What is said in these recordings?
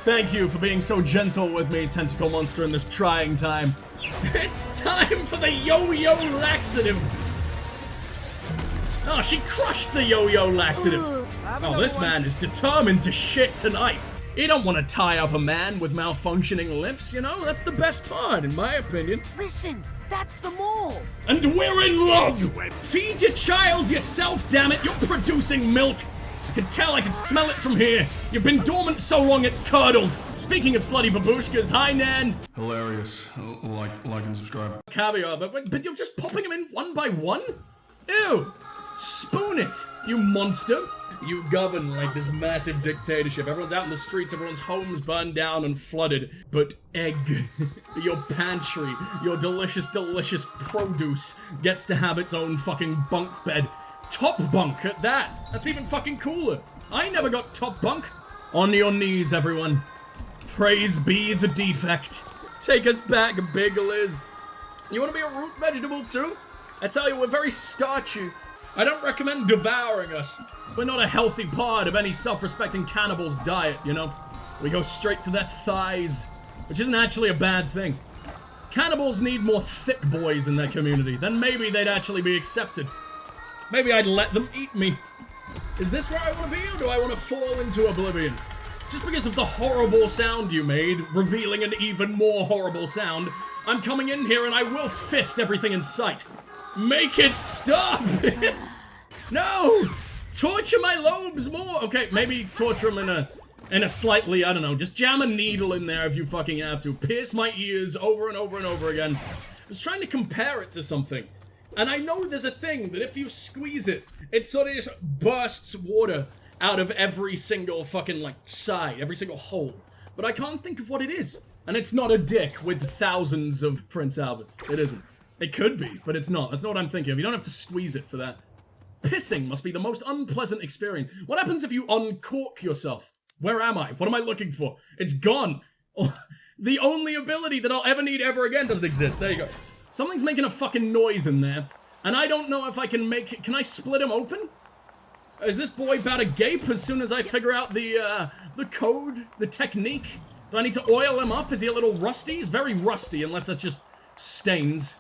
Thank you for being so gentle with me, tentacle monster, in this trying time. It's time for the yo-yo laxative. Oh, she crushed the yo-yo laxative. Oh, this man is determined to shit tonight. You don't want to tie up a man with malfunctioning lips, you know? That's the best part, in my opinion. Listen, that's the mole. And we're in love! Feed your child yourself, damn it! You're producing milk! I can tell, I can smell it from here. You've been dormant so long it's curdled. Speaking of slutty babushkas, hi Nan. Hilarious. Like and subscribe. Caviar, but you're just popping them in one by one? Ew! Spoon it, you monster! You govern like this massive dictatorship. Everyone's out in the streets, everyone's homes burned down and flooded. But egg, your pantry, your delicious, delicious produce gets to have its own fucking bunk bed. Top bunk at that. That's even fucking cooler. I never got top bunk. On your knees, everyone. Praise be the defect. Take us back, Big Liz. You want to be a root vegetable too? I tell you, we're very starchy. I don't recommend devouring us. We're not a healthy part of any self-respecting cannibal's diet, you know? We go straight to their thighs, which isn't actually a bad thing. Cannibals need more thick boys in their community, then maybe they'd actually be accepted. Maybe I'd let them eat me. Is this where I want to be, or do I want to fall into oblivion? Just because of the horrible sound you made, revealing an even more horrible sound, I'm coming in here and I will fist everything in sight. Make it stop! No! Torture my lobes more! Okay, maybe torture them in a slightly, I don't know, just jam a needle in there if you fucking have to. Pierce my ears over and over and over again. I was trying to compare it to something. And I know there's a thing that if you squeeze it, it sort of just bursts water out of every single fucking, like, side, every single hole. But I can't think of what it is. And it's not a dick with thousands of Prince Alberts. It isn't. It could be, but it's not. That's not what I'm thinking of. You don't have to squeeze it for that. Pissing must be the most unpleasant experience. What happens if you uncork yourself? Where am I? What am I looking for? It's gone. The only ability that I'll ever need ever again doesn't exist. There you go. Something's making a fucking noise in there, and I don't know if I can make it. Can I split him open? Is this boy about to gape as soon as I figure out the code, the technique? Do I need to oil him up? Is he a little rusty? He's very rusty, unless that's just stains.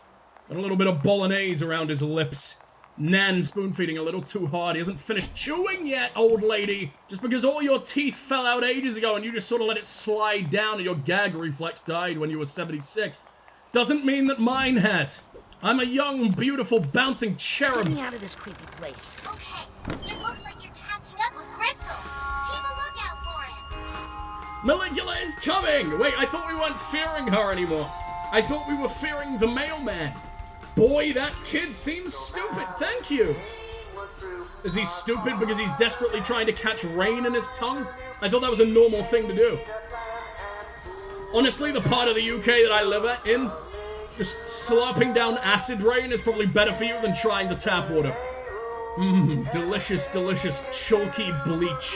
Got a little bit of bolognese around his lips. Nan spoon-feeding a little too hard. He hasn't finished chewing yet, old lady. Just because all your teeth fell out ages ago and you just sort of let it slide down and your gag reflex died when you were 76, doesn't mean that mine has. I'm a young, beautiful, bouncing cherub. Get me out of this creepy place. Okay, it looks like you're catching up with Crystal. Keep a lookout for him. Maligula is coming! Wait, I thought we weren't fearing her anymore. I thought we were fearing the mailman. Boy, that kid seems stupid. Thank you. Is he stupid because he's desperately trying to catch rain in his tongue? I thought that was a normal thing to do. Honestly, the part of the UK that I live in, just slurping down acid rain is probably better for you than trying the tap water. Mmm, delicious, delicious, chalky bleach.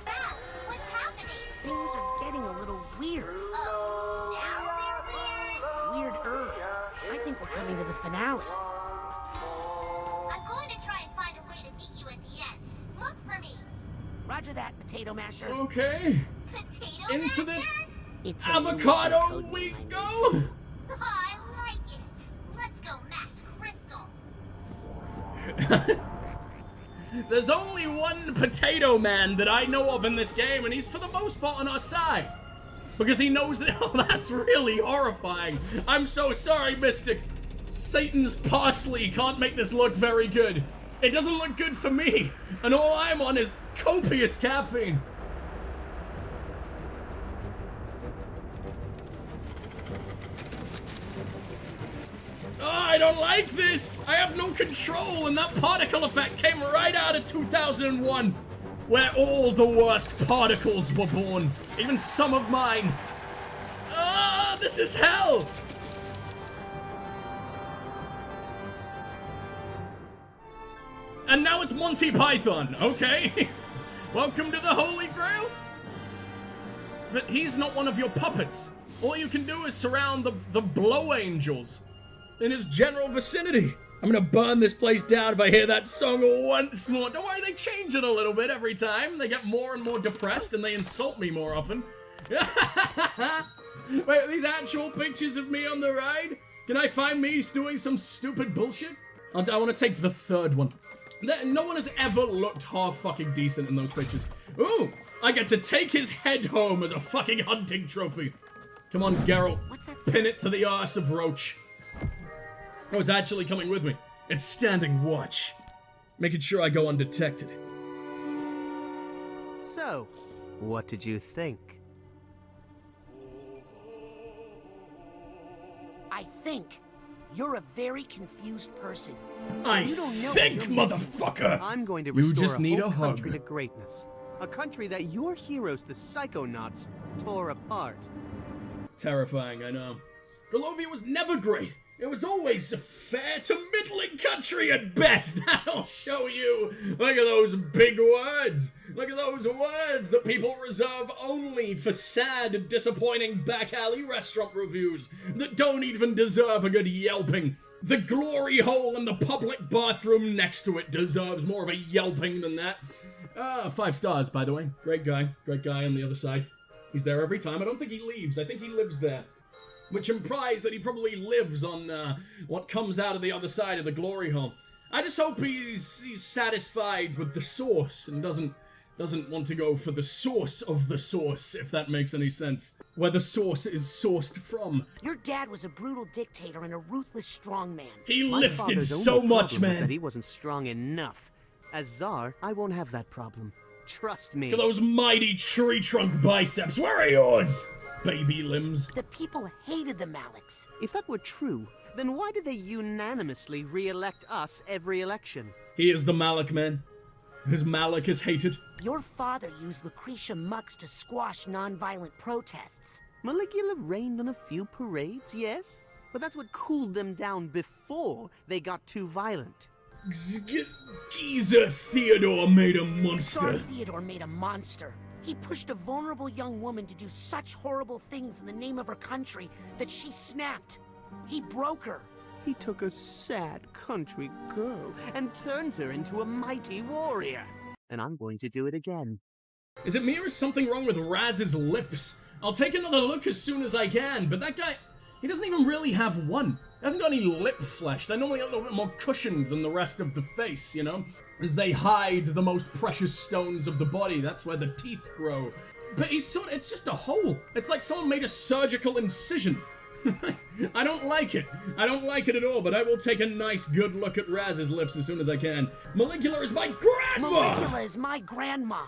Beth, what's happening? Things are getting a little weird. Oh, now they're weird. Weirder. I think we're coming to the finale. I'm going to try and find a way to meet you at the end. Look for me. Roger that, potato masher. Okay. Potato Into the masher? It's a avocado code we name I go. made. I like it. Let's go mash Crystal. There's only one potato man that I know of in this game, and he's for the most part on our side. Because he knows that, oh, that's really horrifying. I'm so sorry, Mystic. Satan's parsley can't make this look very good. It doesn't look good for me, and all I'm on is copious caffeine. Oh, I don't like this. I have no control, and that particle effect came right out of 2001. Where all the worst particles were born. Even some of mine. Ah, this is hell! And now it's Monty Python, okay? Welcome to the Holy Grail? But he's not one of your puppets. All you can do is surround the blow angels in his general vicinity. I'm gonna burn this place down if I hear that song once more. Don't worry, they change it a little bit every time. They get more and more depressed and they insult me more often. Wait, are these actual pictures of me on the ride? Can I find me doing some stupid bullshit? I want to take the third one. No one has ever looked half fucking decent in those pictures. Ooh, I get to take his head home as a fucking hunting trophy. Come on, Geralt. What's that? Pin it to the arse of Roach. Oh, it's actually coming with me. It's standing watch. Making sure I go undetected. So, what did you think? I think you're a very confused person. I You don't know think, what you're missing. motherfucker! I'm going to You restore just need whole a hug. country to greatness. A country that your heroes, the Psychonauts, tore apart. Terrifying, I know. Golovia was never great. It was always a fair to middling country at best. That'll show you. Look at those big words. Look at those words that people reserve only for sad and disappointing back alley restaurant reviews that don't even deserve a good yelping. The glory hole in the public bathroom next to it deserves more of a yelping than that. 5 stars, by the way. Great guy on the other side. He's there every time. I don't think he leaves. I think he lives there. Which implies that he probably lives on what comes out of the other side of the glory hole. I just hope he's satisfied with the source and doesn't want to go for the source of the source, if that makes any sense. Where the source is sourced from. Your dad was a brutal dictator and a ruthless strongman. He My lifted father's so only much, problem was that man. he wasn't strong enough. As Tsar, I won't have that problem. Trust me. Look at those mighty tree trunk biceps. Where are yours? Baby limbs. The people hated the Maliks. If that were true, then why did they unanimously re-elect us every election? He is the Malik, man. His Malik is hated. Your father used Lucretia Mux to squash nonviolent protests. Maligula rained on a few parades, yes? But that's what cooled them down before they got too violent. Geezer Theodore made a Tsar monster. Theodore made a monster. He pushed a vulnerable young woman to do such horrible things in the name of her country that she snapped. He broke her. He took a sad country girl and turned her into a mighty warrior. And I'm going to do it again. Is it me or is something wrong with Raz's lips? I'll take another look as soon as I can, but that guy, he doesn't even really have one. He hasn't got any lip flesh. They're normally a little bit more cushioned than the rest of the face, you know? As they hide the most precious stones of the body, that's where the teeth grow. But it's just a hole. It's like someone made a surgical incision. I don't like it. I don't like it at all, but I will take a nice good look at Raz's lips as soon as I can. Maligula is my grandma! Maligula is my grandma.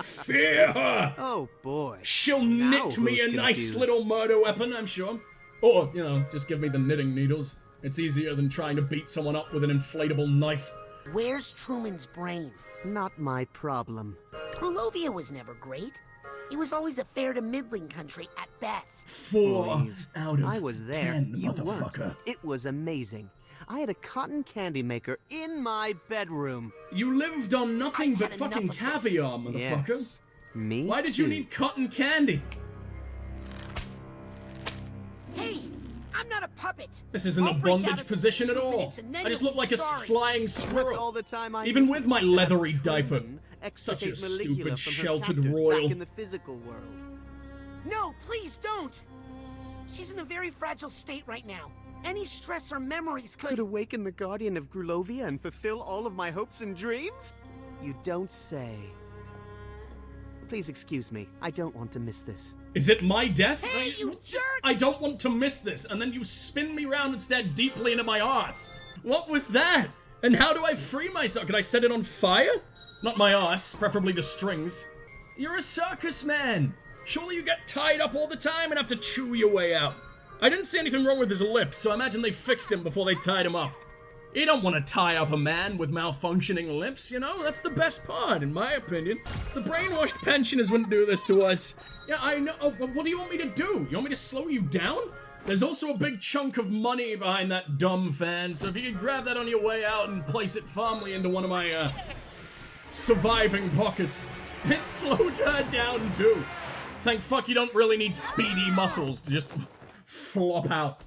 Fear her! Oh boy. She'll Now knit me a who's nice confused? little murder weapon, I'm sure. Or, you know, just give me the knitting needles. It's easier than trying to beat someone up with an inflatable knife. Where's Truman's brain? Not my problem. Grulovia was never great. It was always a fair to middling country at best. 4 Boys, out of I was there. 10, You motherfucker. weren't. It was amazing. I had a cotton candy maker in my bedroom. You lived on nothing I've but had enough fucking of this. caviar, motherfucker. Yes. Me Why did too. you need cotton candy? Hey, I'm not a puppet. This isn't I'll a break out bondage of this position in at 2 all. minutes and then I just you'll look like be a sorry. flying That's all squirrel. the time I Even need. with my To have leathery Truman diaper. extricate Such a Maligula stupid, from her sheltered captors royal. Back in the physical world. No, please don't. She's in a very fragile state right now. Any stress or memories Could could... awaken the guardian of Grulovia and fulfill all of my hopes and dreams? You don't say. Please excuse me. I don't want to miss this. Is it my death? Hey, you jerk! I don't want to miss this, and then you spin me round and stare deeply into my arse. What was that? And how do I free myself? Can I set it on fire? Not my arse, preferably the strings. You're a circus man. Surely you get tied up all the time and have to chew your way out. I didn't see anything wrong with his lips, so I imagine they fixed him before they tied him up. You don't want to tie up a man with malfunctioning lips, you know? That's the best part, in my opinion. The brainwashed pensioners wouldn't do this to us. Yeah, I know. Oh, what do you want me to do? You want me to slow you down? There's also a big chunk of money behind that dumb fan, so if you could grab that on your way out and place it firmly into one of my, surviving pockets. It slowed her down, too. Thank fuck you don't really need speedy muscles to just flop out.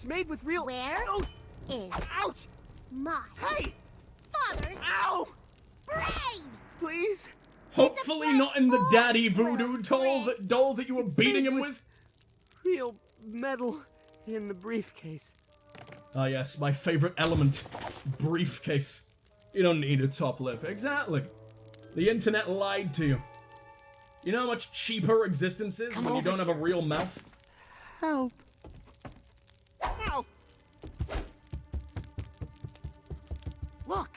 It's made with real... Where Oh, is ouch! my Hey! father's Ow! brain? Please? Hopefully not in the daddy voodoo doll that you were beating him with. Real metal in the briefcase. Ah yes, my favorite element. Briefcase. You don't need a top lip. Exactly. The internet lied to you. You know how much cheaper existence is when you don't have a real mouth? Help. Ow! Look.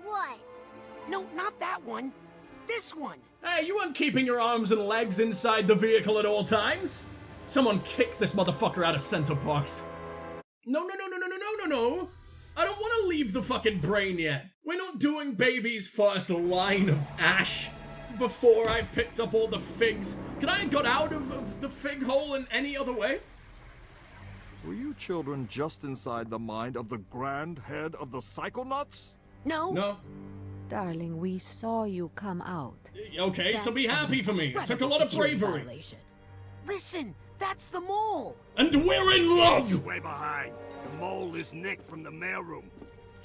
What? No, not that one. This one. Hey, you weren't keeping your arms and legs inside the vehicle at all times. Someone kick this motherfucker out of Center Box. No. I don't want to leave the fucking brain yet. We're not doing baby's first line of ash before I picked up all the figs. Could I have got out of the fig hole in any other way? Were you children just inside the mind of the grand head of the Psychonauts? No. No. Darling, we saw you come out. Okay, so be happy for me. It took a lot of bravery. Listen, that's the mole. And we're in love! Way behind. The mole is Nick from the mailroom.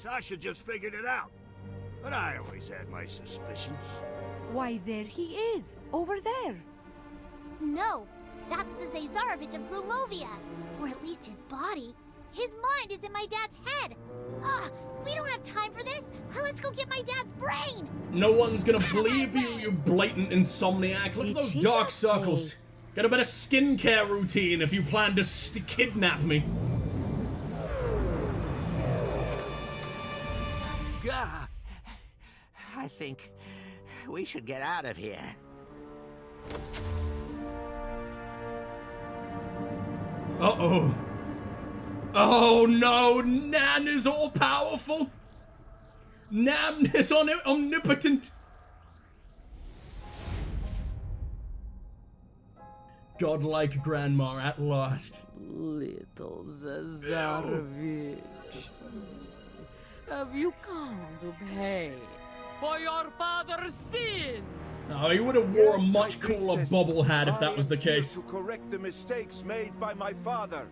Sasha just figured it out. But I always had my suspicions. Why, there he is, over there. No, that's the Zazarovich of Grulovia. Or at least his body. His mind is in my dad's head. We don't have time for this. Let's go get my dad's brain. No one's gonna believe you, you blatant insomniac. Look at Did those she dark just circles. say- Get a better skincare routine if you plan to kidnap me. Gah! I think we should get out of here. Uh-oh. Oh no, Nan is all-powerful. Nan is omnipotent. Godlike grandma at last. Little Zazarovich, have you come to pay for your father's sins? Oh, he would have wore a much cooler bobble hat if that was the case. To correct the mistakes made by my father.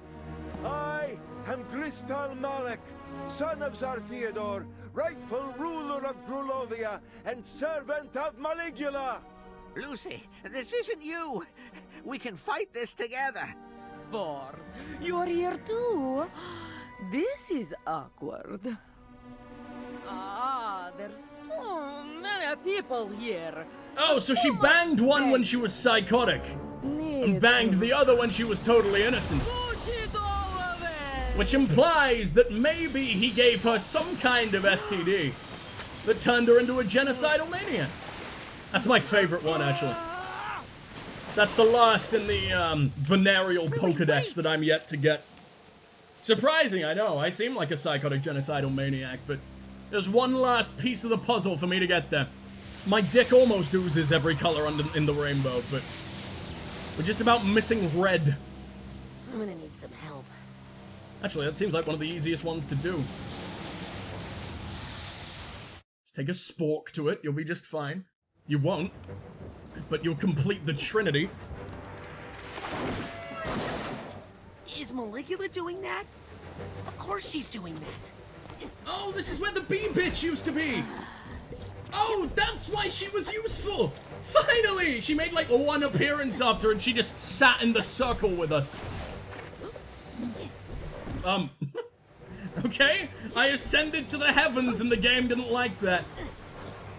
I am Gristal Malek, son of Tsar Theodore, rightful ruler of Grulovia and servant of Maligula. Lucy, this isn't you. We can fight this together. For you're here too. This is awkward. There's so many people here. Oh, so she banged one when she was psychotic, and banged the other when she was totally innocent. Which implies that maybe he gave her some kind of STD that turned her into a genocidal maniac. That's my favorite one, actually. That's the last in the venereal Pokedex that I'm yet to get. Surprising, I know. I seem like a psychotic genocidal maniac, but there's one last piece of the puzzle for me to get there. My dick almost oozes every color in the rainbow, but we're just about missing red. I'm gonna need some help. Actually, that seems like one of the easiest ones to do. Just take a spork to it, you'll be just fine. You won't, but you'll complete the Trinity. Is Maligula doing that? Of course she's doing that. Oh, this is where the bee bitch used to be! Oh, that's why she was useful! Finally! She made like one appearance after and she just sat in the circle with us. Okay, I ascended to the heavens and the game didn't like that.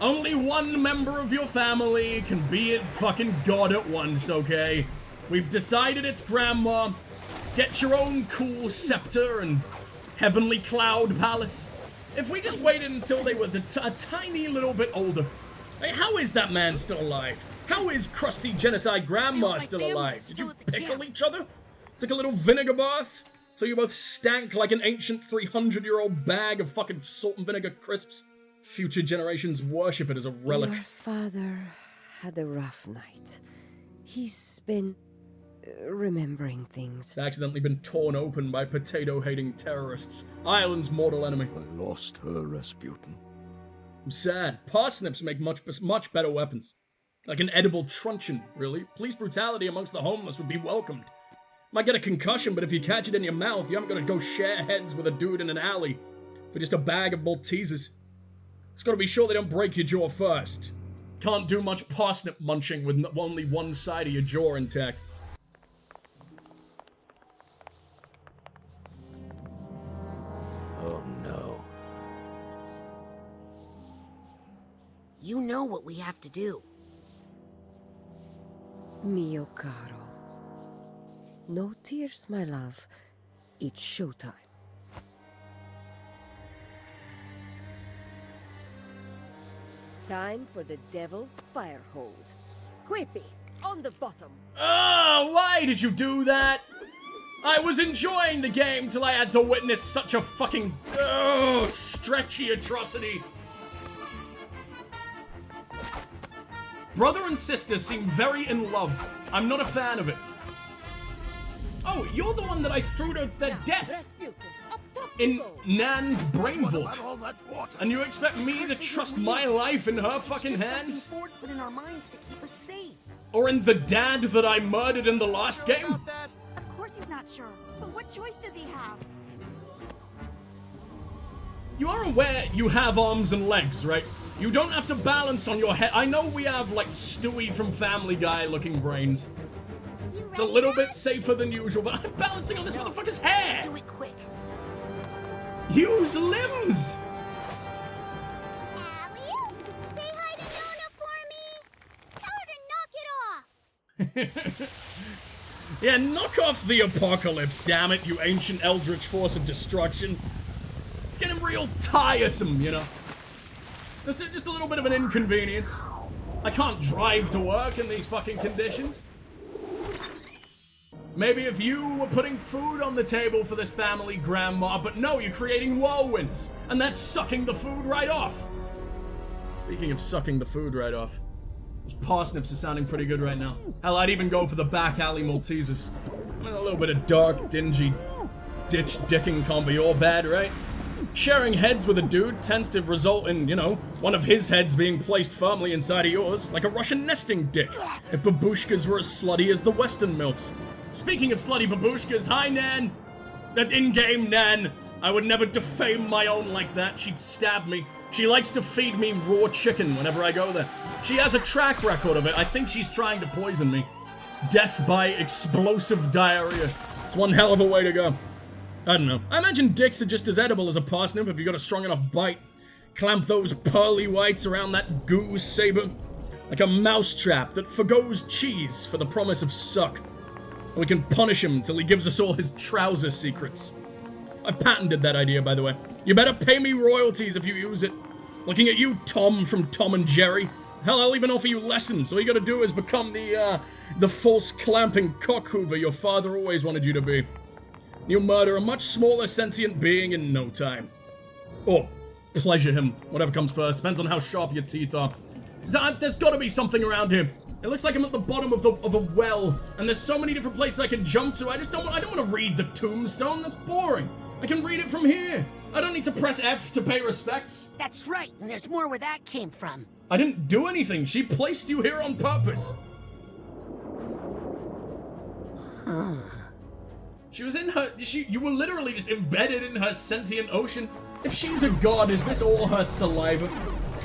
Only one member of your family can be a fucking god at once, okay? We've decided it's grandma. Get your own cool scepter and heavenly cloud palace. If we just waited until they were a tiny little bit older. Hey, how is that man still alive? How is crusty genocide grandma still alive? Did you pickle each other? Took a little vinegar bath? So you both stank like an ancient 300-year-old bag of fucking salt and vinegar crisps? Future generations worship it as a relic. Your father had a rough night. He's been remembering things. Accidentally been torn open by potato-hating terrorists. Ireland's mortal enemy. I lost her, Rasputin. I'm sad. Parsnips make much better weapons. Like an edible truncheon, really. Police brutality amongst the homeless would be welcomed. Might get a concussion, but if you catch it in your mouth, you aren't gonna go share heads with a dude in an alley for just a bag of Maltesers. Just gotta be sure they don't break your jaw first. Can't do much parsnip munching with only one side of your jaw intact. Oh no. You know what we have to do. Mio caro. No tears, my love. It's showtime. Time for the devil's fire hose. Quippy, on the bottom. Oh, why did you do that? I was enjoying the game till I had to witness such a fucking stretchy atrocity. Brother and sister seem very in love. I'm not a fan of it. Oh, you're the one that I threw to their death in Nan's brain vault. And you expect me to trust my life in her fucking hands? Within our minds to keep us safe. Or in the dad that I murdered in the last game? Of course he's not sure, but what choice does he have? You are aware you have arms and legs, right? You don't have to balance on your head. I know we have, like, Stewie from Family Guy looking brains. It's a little bit safer than usual, but I'm balancing on this motherfucker's hair! Do it quick. Use limbs! Allie, say hi to Nona for me. Tell her to knock it off. Yeah, knock off the apocalypse, damn it, you ancient eldritch force of destruction. It's getting real tiresome, you know? This is just a little bit of an inconvenience. I can't drive to work in these fucking conditions. Maybe if you were putting food on the table for this family, Grandma, but no, you're creating whirlwinds, and that's sucking the food right off. Speaking of sucking the food right off, those parsnips are sounding pretty good right now. Hell, I'd even go for the back alley Maltesers. I mean, a little bit of dark, dingy, ditch-dicking can't be all bad, right? Sharing heads with a dude tends to result in, you know, one of his heads being placed firmly inside of yours, like a Russian nesting dick, if babushkas were as slutty as the Western MILFs. Speaking of slutty babushkas, hi Nan! That in-game Nan! I would never defame my own like that, she'd stab me. She likes to feed me raw chicken whenever I go there. She has a track record of it, I think she's trying to poison me. Death by explosive diarrhea. It's one hell of a way to go. I don't know. I imagine dicks are just as edible as a parsnip if you got a strong enough bite. Clamp those pearly whites around that goose saber. Like a mousetrap that forgoes cheese for the promise of suck. And we can punish him till he gives us all his trouser secrets. I've patented that idea, by the way. You better pay me royalties if you use it. Looking at you, Tom from Tom and Jerry. Hell, I'll even offer you lessons. All you gotta do is become the false clamping cock hoover your father always wanted you to be. You'll murder a much smaller sentient being in no time. Or pleasure him, whatever comes first. Depends on how sharp your teeth are. There's gotta be something around here. It looks like I'm at the bottom of a well, and there's so many different places I can jump to. I don't want to read the tombstone. That's boring. I can read it from here. I don't need to press F to pay respects. That's right, and there's more where that came from. I didn't do anything. She placed you here on purpose. She was in her, you were literally just embedded in her sentient ocean. If she's a god, is this all her saliva?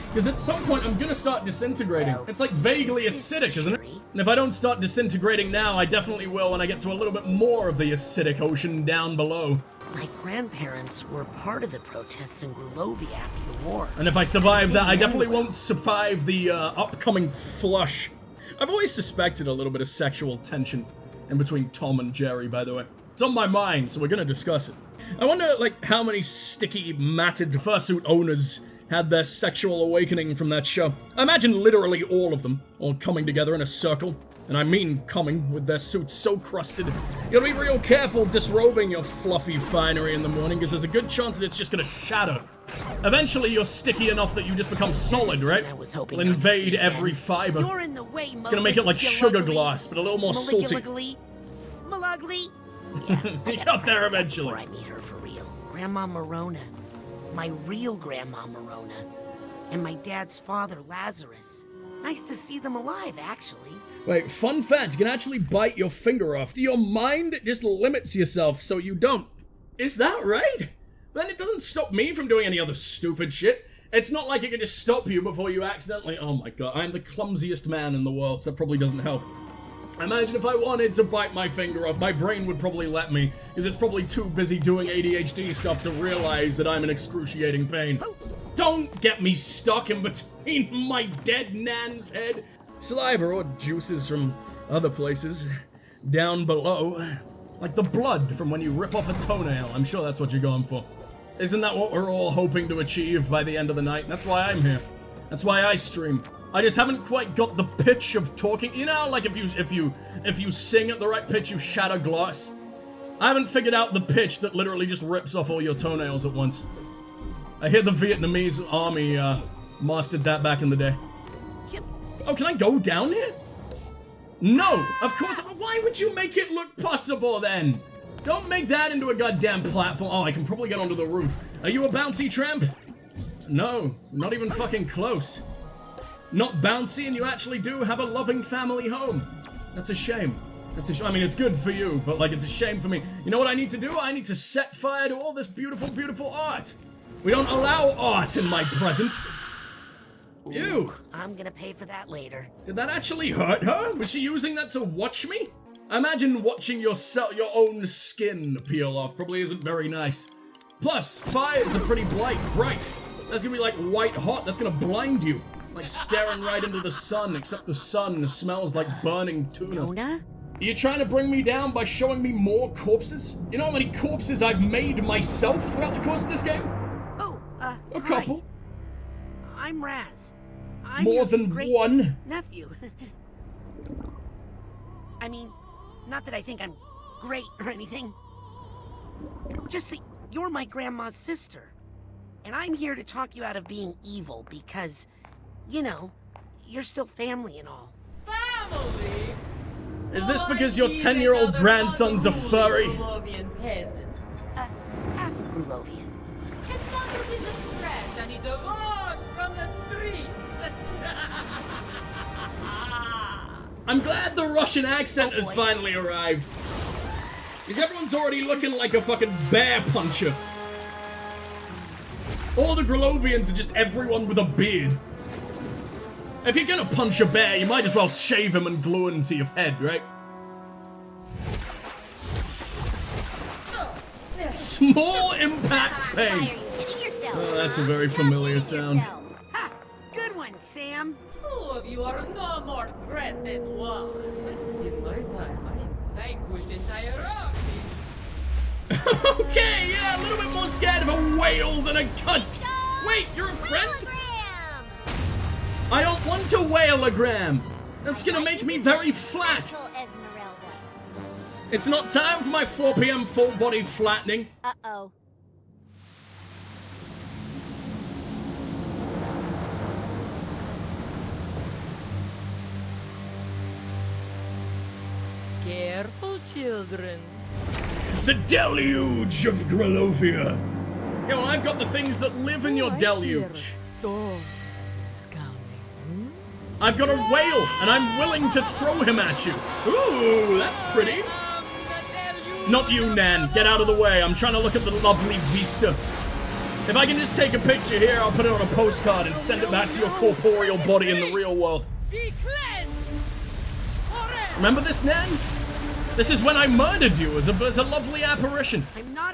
Because at some point I'm gonna start disintegrating. It's like vaguely acidic, isn't it? And if I don't start disintegrating now, I definitely will when I get to a little bit more of the acidic ocean down below. My grandparents were part of the protests in Grulovia after the war. And if I survive that, I definitely won't survive the upcoming flush. I've always suspected a little bit of sexual tension in between Tom and Jerry, by the way. It's on my mind, so we're gonna discuss it. I wonder, like, how many sticky, matted fursuit owners had their sexual awakening from that show. I imagine literally all of them, all coming together in a circle. And I mean coming, with their suits so crusted. You gotta be real careful disrobing your fluffy finery in the morning, because there's a good chance that it's just gonna shatter. Eventually you're sticky enough that you just become solid, right? It'll invade every fiber. You're in the way, it's gonna make it like sugar glass, but a little more salty. Malugly. You got there eventually. Before I meet her for real. Grandma Morona. My real Grandma Morona. And my dad's father, Lazarus. Nice to see them alive, actually. Wait, fun fact, you can actually bite your finger off. Your mind just limits yourself so you don't. Is that right? Then it doesn't stop me from doing any other stupid shit. It's not like it can just stop you before you accidentally... Oh my god, I'm the clumsiest man in the world, so that probably doesn't help. Imagine if I wanted to bite my finger off, my brain would probably let me, because it's probably too busy doing ADHD stuff to realize that I'm in excruciating pain. Don't get me stuck in between my dead nan's head. Saliva or juices from other places down below. Like the blood from when you rip off a toenail. I'm sure that's what you're going for. Isn't that what we're all hoping to achieve by the end of the night? That's why I'm here. That's why I stream. I just haven't quite got the pitch of talking. You know, like if you sing at the right pitch, you shatter glass. I haven't figured out the pitch that literally just rips off all your toenails at once. I hear the Vietnamese army mastered that back in the day. Oh, can I go down here? No, of course. Why would you make it look possible then? Don't make that into a goddamn platform. Oh, I can probably get onto the roof. Are you a bouncy tramp? No, not even fucking close. Not bouncy, and you actually do have a loving family home. That's a shame. I mean, it's good for you, but like, it's a shame for me. You know what I need to do? I need to set fire to all this beautiful, beautiful art. We don't allow art in my presence. Ew. I'm gonna pay for that later. Did that actually hurt her? Was she using that to watch me? Imagine watching your own skin peel off. Probably isn't very nice. Plus, fires are pretty bright. That's gonna be like white hot. That's gonna blind you. Like staring right into the sun, except the sun smells like burning tuna. Nona? Are you trying to bring me down by showing me more corpses? You know how many corpses I've made myself throughout the course of this game? Oh, a couple. Hi. I'm Raz. I'm More your than great one. nephew. I mean, not that I think I'm great or anything. Just that you're my grandma's sister. And I'm here to talk you out of being evil because, you know, you're still family and all. Family? Is this because your 10-year-old grandson's a furry? Half Grulovian. His mother is a trash and he divorced from the streets. I'm glad the Russian accent has finally arrived. Because everyone's already looking like a fucking bear puncher. All the Grulovians are just everyone with a beard. If you're gonna punch a bear, you might as well shave him and glue him to your head, right? Small impact pain. Oh, that's a very familiar sound. Ha! Good one, Sam. Two of you are no more threat than one. In my time, I have vanquished entire armies. Okay, yeah, a little bit more scared of a whale than a cunt. Wait, you're a friend? I don't want a whaleogram. That's gonna make me very flat. It's not time for my 4 p.m. full body flattening. Uh-oh. Careful, children. The deluge of Grulovia. You know, I've got the things that live in your deluge. I've got a whale, and I'm willing to throw him at you. Ooh, that's pretty. Not you, Nan. Get out of the way. I'm trying to look at the lovely vista. If I can just take a picture here, I'll put it on a postcard and send it back to your corporeal body in the real world. Remember this, Nan? This is when I murdered you as a lovely apparition.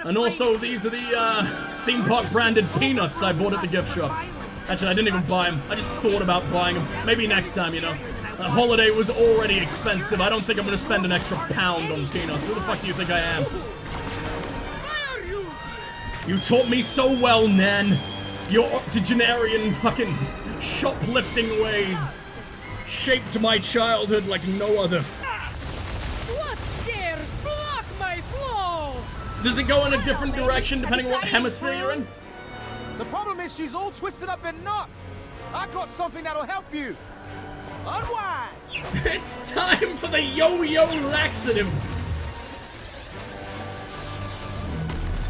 And also, these are the theme park branded peanuts I bought at the gift shop. Actually, I didn't even buy them. I just thought about buying them. Maybe next time, you know. That holiday was already expensive. I don't think I'm gonna spend an extra £1 on peanuts. Who the fuck do you think I am? You taught me so well, Nan. Your octogenarian fucking shoplifting ways shaped my childhood like no other. What dares block my flow? Does it go in a different direction depending on what hemisphere you're in? The problem is she's all twisted up in knots. I got something that'll help you. Unwind. It's time for the yo-yo laxative.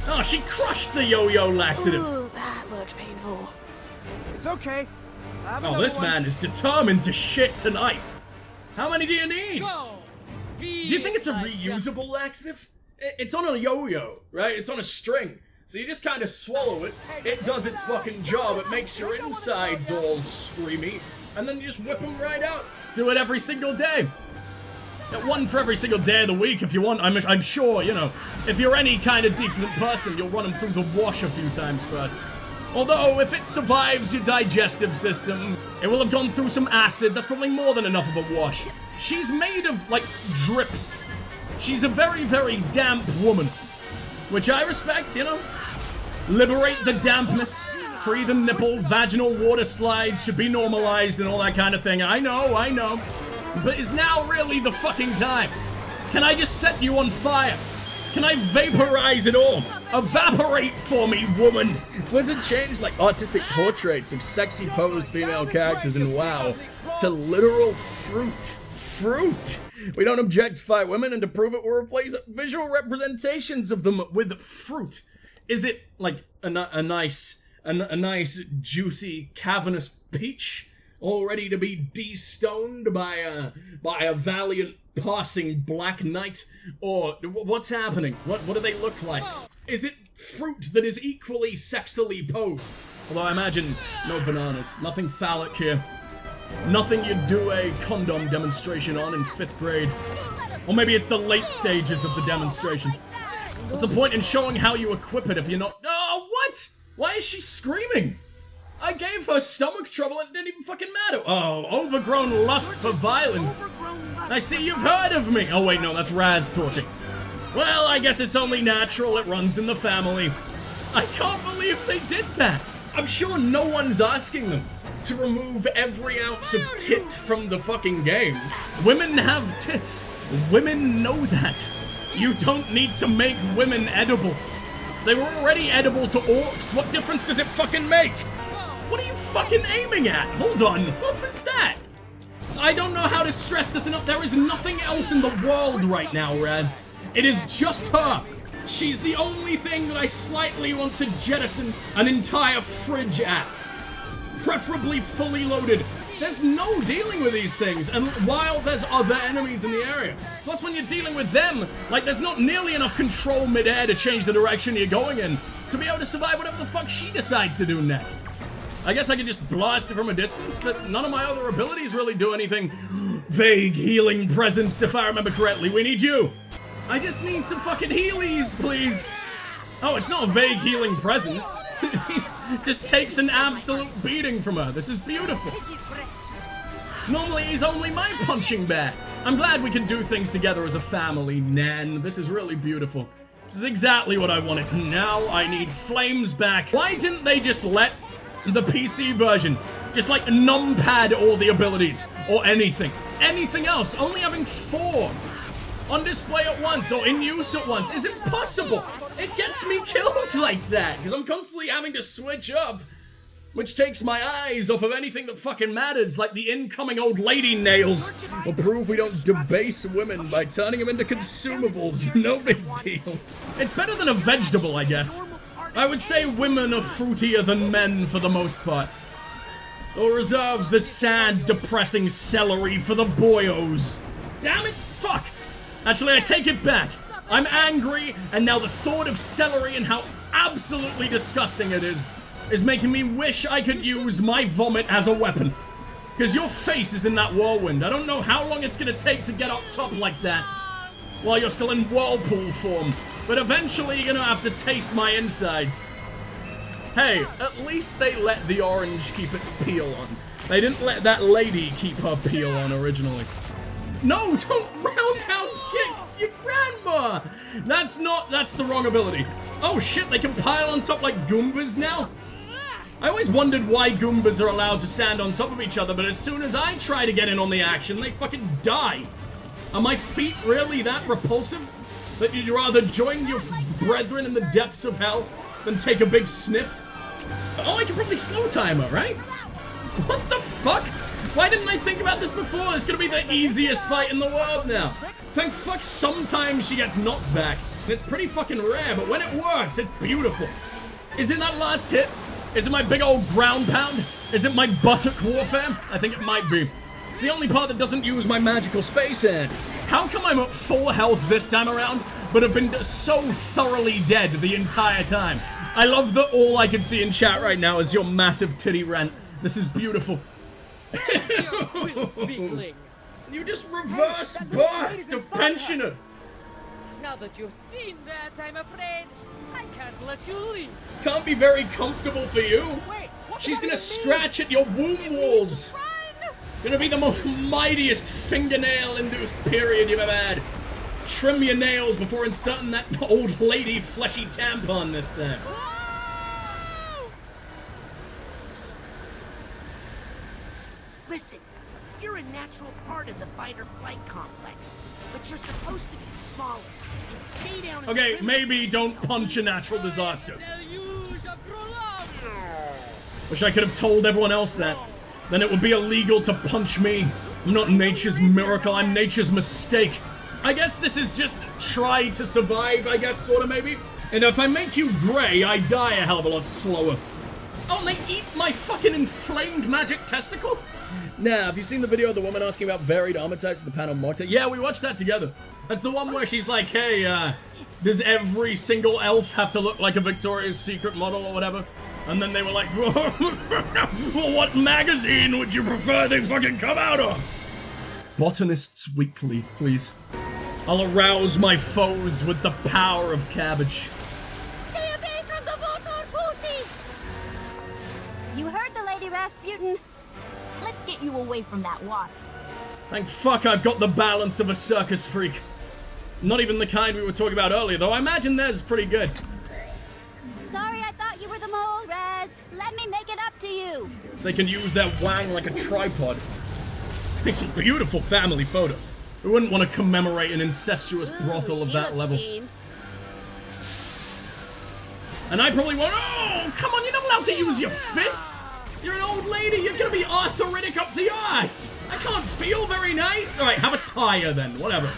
Oh, she crushed the yo-yo laxative. Ooh, that looks painful. It's okay. Oh, this man is determined to shit tonight. How many do you need? Do you think it's a reusable laxative? It's on a yo-yo, right? It's on a string. So you just kind of swallow it, it does its fucking job, it makes your insides all screamy, and then you just whip them right out. Do it every single day. Get one for every single day of the week if you want. I'm sure, you know, if you're any kind of decent person, you'll run them through the wash a few times first. Although, if it survives your digestive system, it will have gone through some acid. That's probably more than enough of a wash. She's made of, like, drips. She's a very, very damp woman. Which I respect, you know? Liberate the dampness, free the nipple, vaginal water slides should be normalized and all that kind of thing. I know. But is now really the fucking time? Can I just set you on fire? Can I vaporize it all? Evaporate for me, woman! Blizzard changed like artistic portraits of sexy posed female characters in WoW to literal fruit. Fruit! We don't objectify women, and to prove it, we'll replace visual representations of them with fruit. Is it like a nice, juicy, cavernous peach, all ready to be de-stoned by a valiant passing black knight? Or what's happening? What do they look like? Is it fruit that is equally sexily posed? Although I imagine no bananas, nothing phallic here. Nothing you'd do a condom demonstration on in 5th grade. Or maybe it's the late stages of the demonstration. What's the point in showing how you equip it if you're not— Oh, what? Why is she screaming? I gave her stomach trouble and it didn't even fucking matter. Oh, overgrown lust for violence. I see you've heard of me. Oh wait, no, that's Raz talking. Well, I guess it's only natural, it runs in the family. I can't believe they did that. I'm sure no one's asking them to remove every ounce of tit from the fucking game. Women have tits. Women know that. You don't need to make women edible. They were already edible to orcs. What difference does it fucking make? What are you fucking aiming at? Hold on. What was that? I don't know how to stress this enough. There is nothing else in the world right now, Raz. It is just her. She's the only thing that I slightly want to jettison an entire fridge at. Preferably fully loaded. There's no dealing with these things, and while there's other enemies in the area. Plus, when you're dealing with them, like, there's not nearly enough control mid-air to change the direction you're going in to be able to survive whatever the fuck she decides to do next. I guess I can just blast it from a distance, but none of my other abilities really do anything. Vague healing presence, if I remember correctly. We need you. I just need some fucking healies, please. Oh, it's not a vague healing presence. Just takes an absolute beating from her. This is beautiful. Normally, he's only my punching bag. I'm glad we can do things together as a family, Nan. This is really beautiful. This is exactly what I wanted. Now I need flames back. Why didn't they just let the PC version just like numpad all the abilities or anything? Anything else? Only having 4 on display at once or in use at once is impossible. It gets me killed like that because I'm constantly having to switch up, which takes my eyes off of anything that fucking matters, like the incoming old lady nails. We'll prove we don't debase women by turning them into consumables. No big deal. It's better than a vegetable, I guess. I would say women are fruitier than men for the most part. We'll reserve the sad, depressing celery for the boyos. Damn it, fuck! Actually, I take it back. I'm angry, and now the thought of celery and how absolutely disgusting it is making me wish I could use my vomit as a weapon. Because your face is in that whirlwind. I don't know how long it's gonna take to get up top like that while you're still in whirlpool form. But eventually you're gonna have to taste my insides. Hey, at least they let the orange keep its peel on. They didn't let that lady keep her peel on originally. No, don't roundhouse kick your grandma! That's the wrong ability. Oh shit, they can pile on top like Goombas now? I always wondered why Goombas are allowed to stand on top of each other, but as soon as I try to get in on the action, they fucking die. Are my feet really that repulsive? That you'd rather join your brethren in the depths of hell than take a big sniff? Oh, I can probably slow time her, right? What the fuck? Why didn't I think about this before? It's gonna be the easiest fight in the world now. Thank fuck sometimes she gets knocked back. And it's pretty fucking rare, but when it works, it's beautiful. Is it that last hit? Is it my big old ground pound? Is it my buttock warfare? I think it might be. It's the only part that doesn't use my magical space hands. How come I'm at full health this time around, but have been so thoroughly dead the entire time? I love that all I can see in chat right now is your massive titty rant. This is beautiful. You just reverse birthed a pensioner. Now that you've seen that, I'm afraid I can't let you leave. Can't be very comfortable for you. She's gonna scratch at your womb walls. Gonna be the most mightiest fingernail-induced period you've ever had. Trim your nails before inserting that old lady fleshy tampon this time. Listen, you're a natural part of the fight-or-flight complex, but you're supposed to be smaller and stay down in Okay, the maybe don't punch a natural disaster. Wish I could have told everyone else that. Then it would be illegal to punch me. I'm not nature's miracle, I'm nature's mistake. I guess this is just try to survive, I guess, sort of, maybe. And if I make you gray, I die a hell of a lot slower. Oh, and they eat my fucking inflamed magic testicle? Nah, have you seen the video of the woman asking about varied armor types at the panel Morte? Yeah, we watched that together. That's the one where she's like, hey, does every single elf have to look like a Victoria's Secret model or whatever? And then they were like, well, what magazine would you prefer they fucking come out of? Botanists Weekly, please. I'll arouse my foes with the power of cabbage. Stay away from the water, Pooty! You heard the Lady Rasputin. Let's get you away from that water. Thank fuck I've got the balance of a circus freak. Not even the kind we were talking about earlier, though I imagine theirs is pretty good. Sorry, I thought you were the mole, Raz. Let me make it up to you. So they can use their wang like a tripod. Make some beautiful family photos. We wouldn't want to commemorate an incestuous brothel of that level. And I probably won't. Oh, come on, you're not allowed to use your fists. You're an old lady, you're gonna be arthritic up the ass. I can't feel very nice. All right, have a tire then, whatever.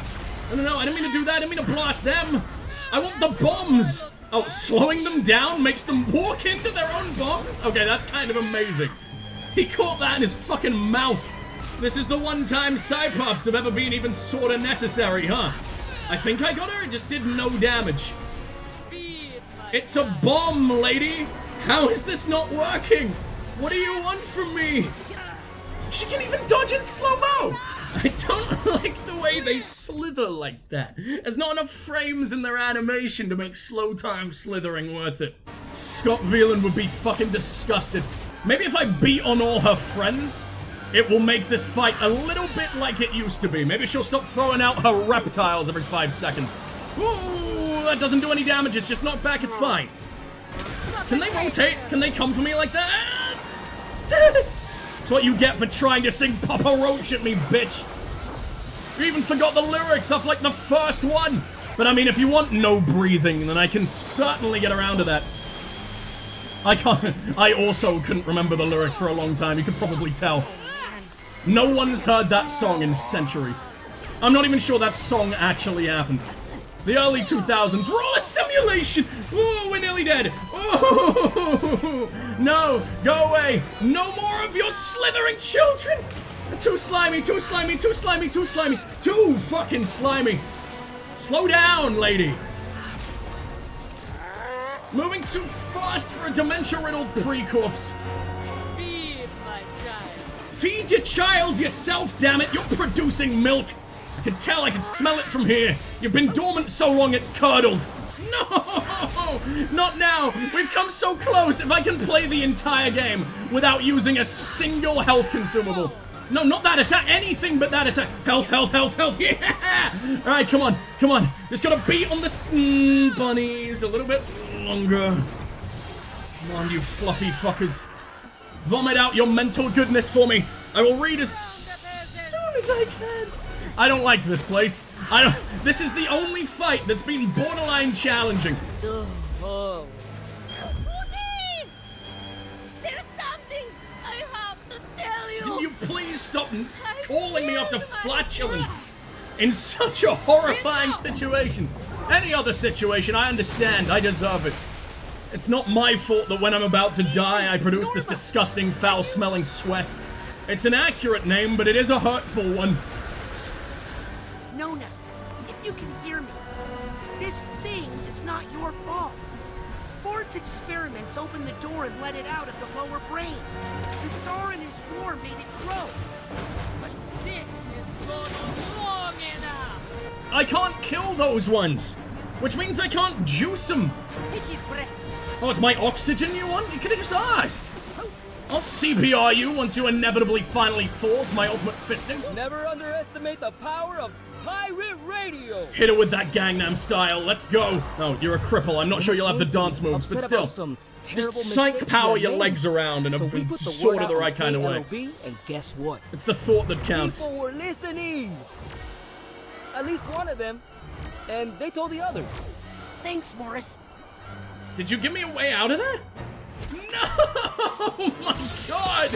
No, I didn't mean to do that, I didn't mean to blast them. I want the bombs. Oh, slowing them down makes them walk into their own bombs? Okay, that's kind of amazing. He caught that in his fucking mouth. This is the one time Cypops have ever been even sorta necessary, huh? I think I got her, it just did no damage. It's a bomb, lady. How is this not working? What do you want from me? She can even dodge in slow-mo! I don't like the way they slither like that. There's not enough frames in their animation to make slow time slithering worth it. Scott Veland would be fucking disgusted. Maybe if I beat on all her friends, it will make this fight a little bit like it used to be. Maybe she'll stop throwing out her reptiles every 5 seconds. Ooh, that doesn't do any damage, it's just knocked back, it's fine. Can they rotate? Can they come for me like that? That's what you get for trying to sing Papa Roach at me, bitch. You even forgot the lyrics off like the first one. But I mean, if you want no breathing, then I can certainly get around to that. I also couldn't remember the lyrics for a long time, you could probably tell. No one's heard that song in centuries. I'm not even sure that song actually happened. The early 2000s were all a simulation! Ooh, we're nearly dead! Ooh, no, go away! No more of your slithering children! Too slimy, too slimy, too slimy, too slimy, too fucking slimy! Slow down, lady! Moving too fast for a dementia-riddled pre-corpse. Feed my child. Feed your child yourself, damn it! You're producing milk! I can tell, I can smell it from here. You've been dormant so long it's curdled. No! Not now! We've come so close! If I can play the entire game without using a single health consumable. No, not that attack! Anything but that attack! Health, health, health, health! Yeah! Alright, come on, come on. Just gotta beat on the bunnies a little bit longer. Come on, you fluffy fuckers. Vomit out your mental goodness for me. I will read as soon as I can. I don't like this place. This is the only fight that's been borderline challenging. Oh. Pooty! There's something I have to tell you. Can you please stop calling me after flatulence in such a horrifying situation? Any other situation, I understand. I deserve it. It's not my fault that when I'm about to die, I produce this disgusting, foul-smelling sweat. It's an accurate name, but it is a hurtful one. Nona, if you can hear me, this thing is not your fault. Ford's experiments opened the door and let it out of the lower brain. The Tsar and his war made it grow. But this is going on long enough. I can't kill those ones, which means I can't juice them. Take his breath. Oh, it's my oxygen you want? You could have just asked. I'll CPR you once you inevitably finally fall to my ultimate fisting. Never underestimate the power of pirate radio. Hit her with that Gangnam style. Let's go. Oh, you're a cripple. I'm not sure you'll have the dance moves, but still. Just psych power your legs around in a sort of the right kind of way. And guess what? It's the thought that counts. People were listening. At least one of them. And they told the others. Thanks, Morris. Did you give me a way out of there? No! Oh my god!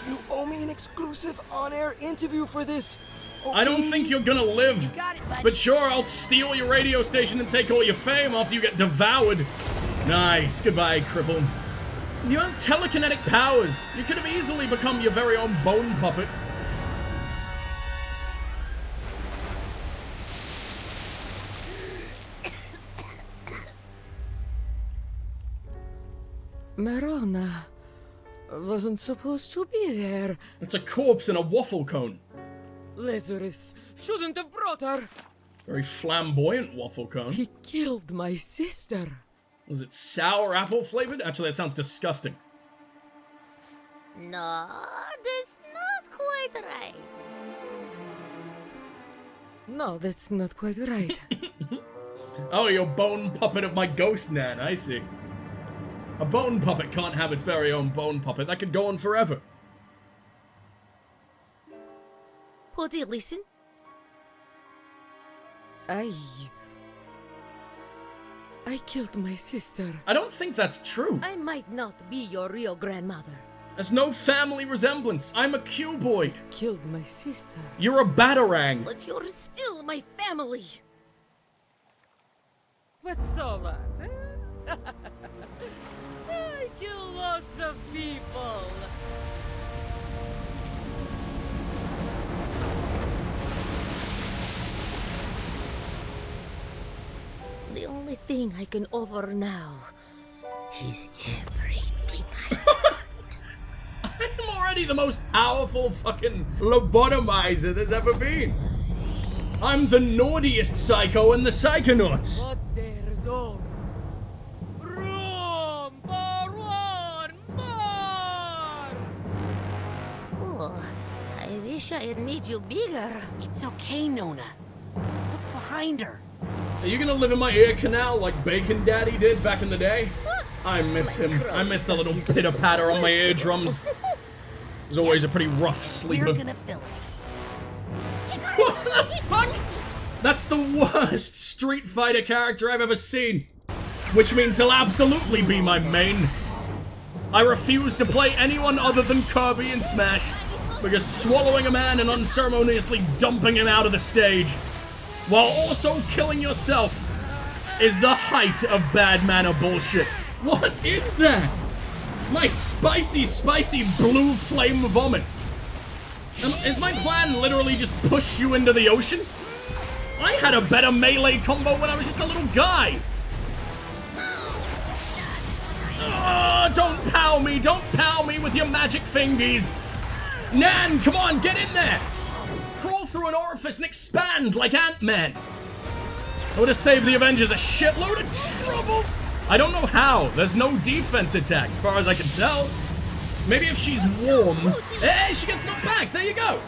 You owe me an exclusive on-air interview for this. Okay? I don't think you're gonna live. You got it, buddy. But sure, I'll steal your radio station and take all your fame after you get devoured. Nice. Goodbye, cripple. You have telekinetic powers. You could have easily become your very own bone puppet. Marona wasn't supposed to be there. It's a corpse in a waffle cone. Lazarus shouldn't have brought her. Very flamboyant waffle cone. He killed my sister. Was it sour apple flavored? Actually, that sounds disgusting. No, that's not quite right. No, that's not quite right. Oh, you're bone puppet of my ghost nan, I see. A bone puppet can't have its very own bone puppet. That could go on forever. Pody, listen. I killed my sister. I don't think that's true. I might not be your real grandmother. There's no family resemblance. I'm a cuboid. Killed my sister. You're a batarang. But you're still my family. What's so that? I kill lots of people. The only thing I can offer now is everything I I'm already the most powerful fucking lobotomizer there's ever been. I'm the naughtiest psycho in the Psychonauts. But there's always room for one more. Oh, I wish I had made you bigger. It's okay, Nona. Look behind her. Are you gonna live in my ear canal like Bacon Daddy did back in the day? I miss him. I miss the little pitter-patter on my eardrums. It was always a pretty rough sleeper. We're gonna fill it. What the fuck? That's the worst Street Fighter character I've ever seen. Which means he'll absolutely be my main. I refuse to play anyone other than Kirby in Smash, because swallowing a man and unceremoniously dumping him out of the stage, while also killing yourself, is the height of bad manner bullshit. What is that? My spicy, spicy blue flame vomit. Is my plan literally just push you into the ocean? I had a better melee combo when I was just a little guy. Don't pow me with your magic fingies. Nan, come on, get in there. Crawl through an orifice and expand like Ant-Man. I would have saved the Avengers a shitload of trouble. I don't know how. There's no defense attack as far as I can tell. Maybe if she's warm. Hey, she gets knocked back. There you go.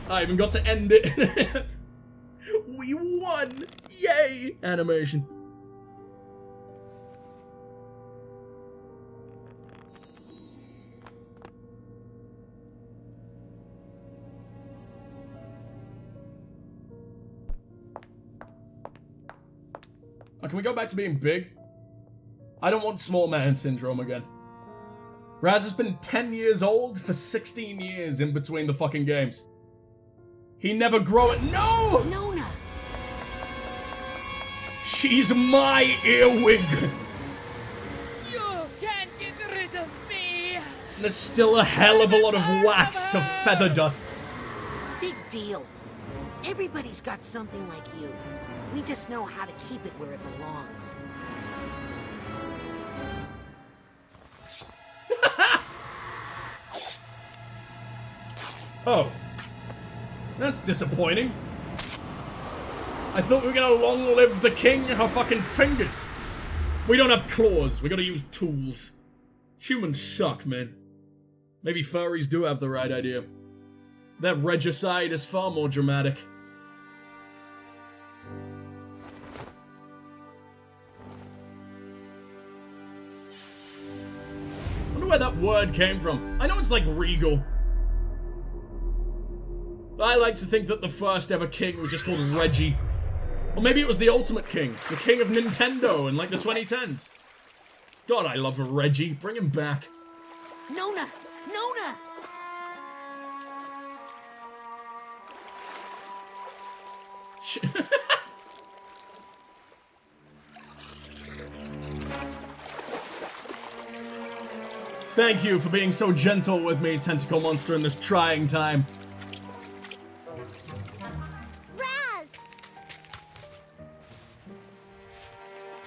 I even got to end it. We won. Yay. Animation. Oh, can we go back to being big? I don't want small man syndrome again. Raz has been 10 years old for 16 years in between the fucking games. He never grow it. No! Nona! She's my earwig! You can't get rid of me! There's still a hell of a lot of wax to feather dust. Big deal. Everybody's got something like you. We just know how to keep it where it belongs. Oh. That's disappointing. I thought we were gonna long live the king her fucking fingers. We don't have claws, we gotta use tools. Humans suck, man. Maybe furries do have the right idea. Their regicide is far more dramatic. I wonder where that word came from. I know it's like regal. I like to think that the first ever king was just called Reggie. Or maybe it was the ultimate king. The king of Nintendo in like the 2010s. God, I love Reggie. Bring him back. Nona! Nona! Thank you for being so gentle with me, tentacle monster, in this trying time.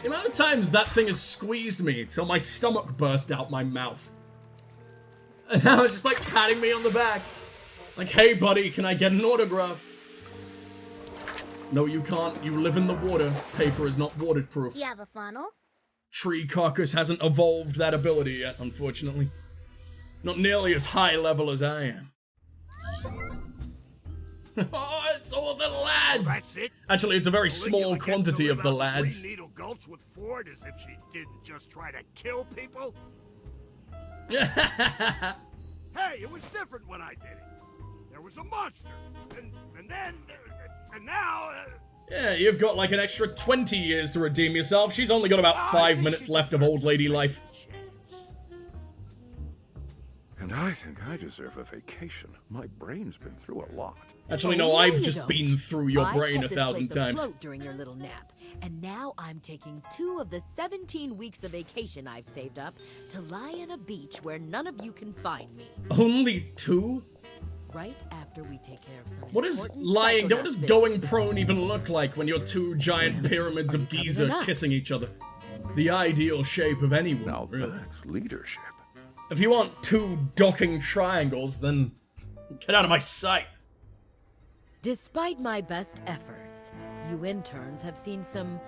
The amount of times that thing has squeezed me till my stomach burst out my mouth. And now it's just like patting me on the back. Like, hey buddy, can I get an autograph? No, you can't. You live in the water. Paper is not waterproof. Do you have a funnel? Tree Carcass hasn't evolved that ability yet, unfortunately. Not nearly as high level as I am. Oh, it's all the lads! That's it? Actually, it's a very small quantity of the lads. Green Needle Gulch with Ford as if she didn't just try to kill people? Hey, it was different when I did it. There was a monster, and now... Yeah, you've got like an extra 20 years to redeem yourself. She's only got about 5 minutes left of old lady life. And I think I deserve a vacation. My brain's been through a lot. Actually, no, I've just been through your brain 1,000 times. During your little nap, and now I'm taking 2 of the 17 weeks of vacation I've saved up to lie on a beach where none of you can find me. Only 2? Right after we take care of some. What is lying? What does going prone even look like when you're 2 giant pyramids of Giza kissing each other? The ideal shape of anyone, now really. That's leadership. If you want 2 docking triangles, then get out of my sight. Despite my best efforts, you interns have seen some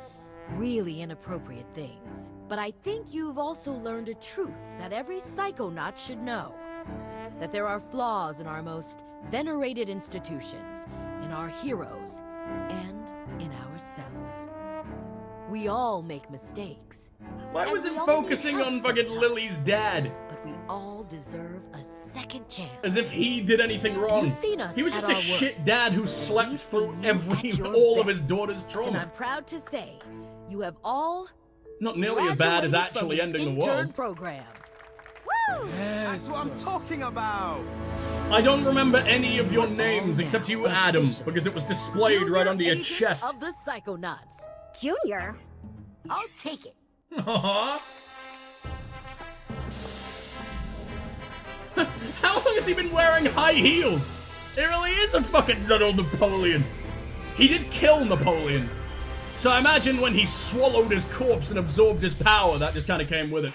really inappropriate things. But I think you've also learned a truth that every Psychonaut should know. That there are flaws in our most venerated institutions, in our heroes, and in ourselves. We all make mistakes. Why was it focusing on fucking Lily's dad? But we all deserve a second chance. As if he did anything wrong. You've seen us he was just a at our shit worst. dad who slept We've through seen you at your all of his best. daughter's And trauma. I'm proud to say, you have all Not nearly as bad as graduated actually from ending the intern world. program. Woo! That's what I'm talking about. I don't remember any of your names except you, Adam, because it was displayed right under your Agents chest. of the Psychonauts. Junior? I'll take it. How long has he been wearing high heels? It really is a fucking little Napoleon. He did kill Napoleon. So I imagine when he swallowed his corpse and absorbed his power, that just kind of came with it.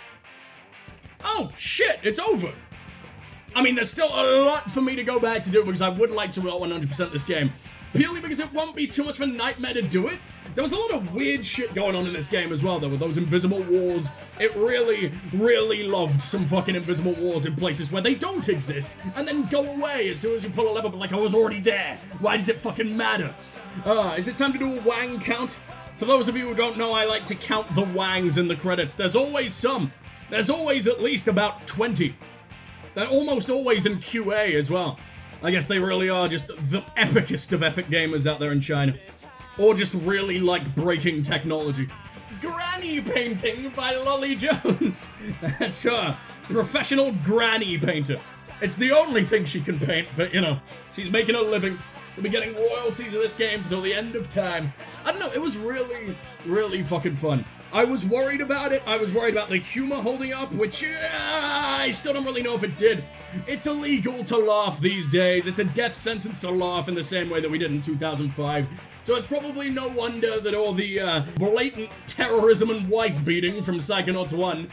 Oh, shit, it's over. I mean, there's still a lot for me to go back to do because I would like to roll 100% this game. Purely because it won't be too much of a nightmare to do it. There was a lot of weird shit going on in this game as well, though, with those invisible walls. It really, really loved some fucking invisible walls in places where they don't exist, and then go away as soon as you pull a lever, but like, I was already there. Why does it fucking matter? Is it time to do a wang count? For those of you who don't know, I like to count the wangs in the credits. There's always some. There's always at least about 20. They're almost always in QA as well. I guess they really are just the epicest of epic gamers out there in China. Or just really like breaking technology. Granny painting by Lolly Jones. That's her. Professional granny painter. It's the only thing she can paint, but you know, she's making a living. We'll be getting royalties of this game until the end of time. I don't know, it was really, really fucking fun. I was worried about it. I was worried about the humor holding up, which I still don't really know if it did. It's illegal to laugh these days. It's a death sentence to laugh in the same way that we did in 2005. So it's probably no wonder that all the blatant terrorism and wife beating from Psychonauts 1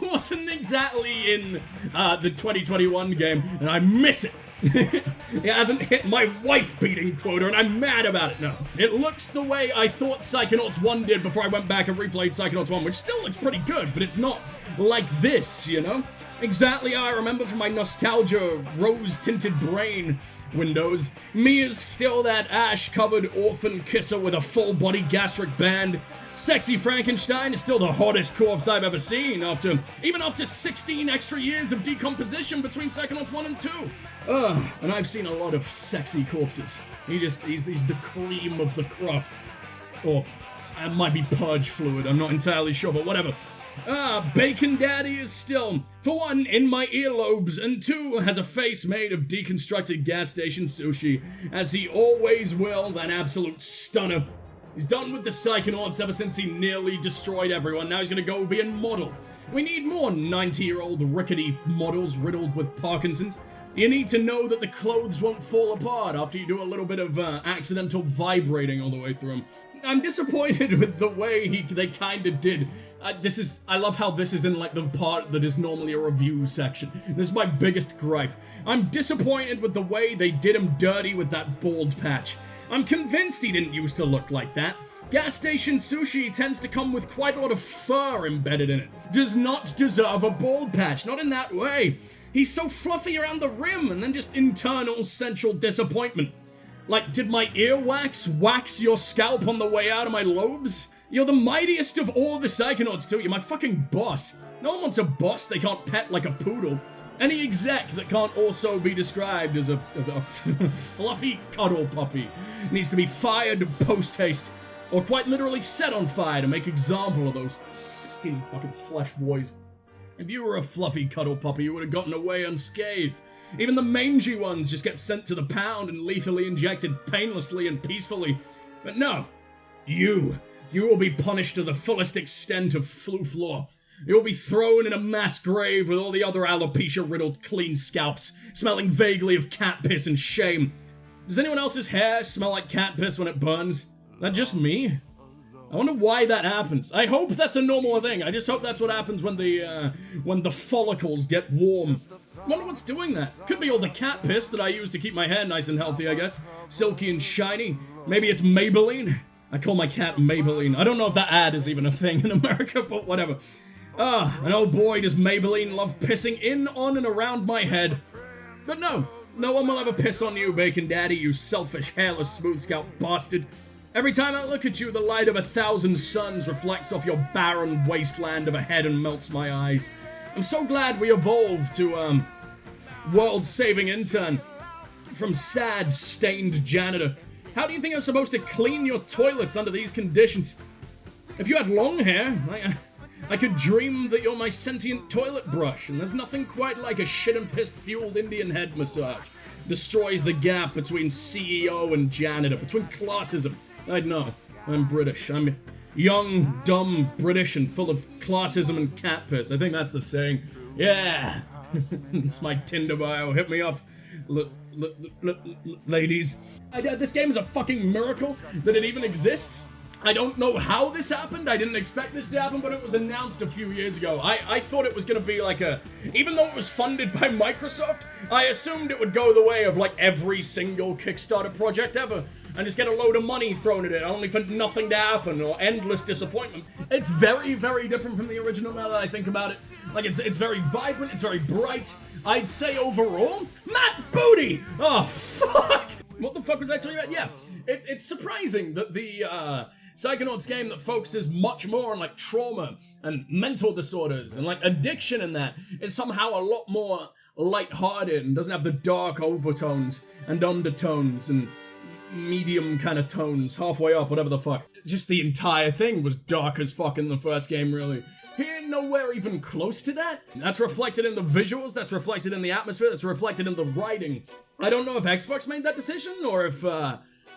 wasn't exactly in the 2021 game, and I miss it. It hasn't hit my wife beating quota, and I'm mad about it now. It looks the way I thought Psychonauts 1 did before I went back and replayed Psychonauts 1, which still looks pretty good, but it's not like this, you know? Exactly how I remember from my nostalgia rose-tinted brain windows. Me is still that ash-covered orphan kisser with a full-body gastric band. Sexy Frankenstein is still the hottest corpse I've ever seen even after 16 extra years of decomposition between Psychonauts 1 and 2. And I've seen a lot of sexy corpses. He's the cream of the crop. Or it might be purge fluid, I'm not entirely sure, but whatever. Bacon Daddy is still, for one, in my earlobes, and two, has a face made of deconstructed gas station sushi, as he always will, that absolute stunner. He's done with the Psychonauts ever since he nearly destroyed everyone. Now he's gonna go be a model. We need more 90-year-old rickety models riddled with Parkinson's. You need to know that the clothes won't fall apart after you do a little bit of accidental vibrating all the way through them. I'm disappointed with the way they kinda did. I love how this is in like the part that is normally a review section. This is my biggest gripe. I'm disappointed with the way they did him dirty with that bald patch. I'm convinced he didn't used to look like that. Gas station sushi tends to come with quite a lot of fur embedded in it. Does not deserve a bald patch, not in that way. He's so fluffy around the rim and then just internal central disappointment. Like, did my earwax wax your scalp on the way out of my lobes? You're the mightiest of all the Psychonauts too. You're my fucking boss. No one wants a boss they can't pet like a poodle. Any exec that can't also be described as a fluffy cuddle puppy needs to be fired post-haste, or quite literally set on fire to make example of those skinny fucking flesh boys. If you were a fluffy cuddle puppy, you would have gotten away unscathed. Even the mangy ones just get sent to the pound and lethally injected painlessly and peacefully. But no, you will be punished to the fullest extent of floof law. You will be thrown in a mass grave with all the other alopecia-riddled clean scalps, smelling vaguely of cat piss and shame. Does anyone else's hair smell like cat piss when it burns? Is that just me? I wonder why that happens. I hope that's a normal thing. I just hope that's what happens when the follicles get warm. I wonder what's doing that. Could be all the cat piss that I use to keep my hair nice and healthy, I guess. Silky and shiny. Maybe it's Maybelline. I call my cat Maybelline. I don't know if that ad is even a thing in America, but whatever. And oh boy, does Maybelline love pissing in, on, and around my head. But no one will ever piss on you, Bacon Daddy, you selfish, hairless, smooth scalp bastard. Every time I look at you, the light of 1,000 suns reflects off your barren wasteland of a head and melts my eyes. I'm so glad we evolved to, world-saving intern from sad, stained janitor. How do you think I'm supposed to clean your toilets under these conditions? If you had long hair, I could dream that you're my sentient toilet brush, and there's nothing quite like a shit and piss-fueled Indian head massage. Destroys the gap between CEO and janitor, between classism. I'd know. I'm British. I'm young, dumb, British, and full of classism and cat piss. I think that's the saying. Yeah! It's my Tinder bio. Hit me up. Ladies. This game is a fucking miracle that it even exists. I don't know how this happened. I didn't expect this to happen, but it was announced a few years ago. I thought it was going to be like even though it was funded by Microsoft, I assumed it would go the way of like every single Kickstarter project ever and just get a load of money thrown at it, only for nothing to happen or endless disappointment. It's very, very different from the original now that I think about it. Like, it's very vibrant, it's very bright. I'd say overall, Matt Booty! Oh, fuck! What the fuck was I telling you about? Yeah, it's surprising that the, Psychonauts game that focuses much more on like trauma and mental disorders and like addiction and that is somehow a lot more lighthearted and doesn't have the dark overtones and undertones and medium kind of tones halfway up, whatever the fuck. Just the entire thing was dark as fuck in the first game, really. Here, nowhere even close to that. That's reflected in the visuals, that's reflected in the atmosphere, that's reflected in the writing. I don't know if Xbox made that decision or if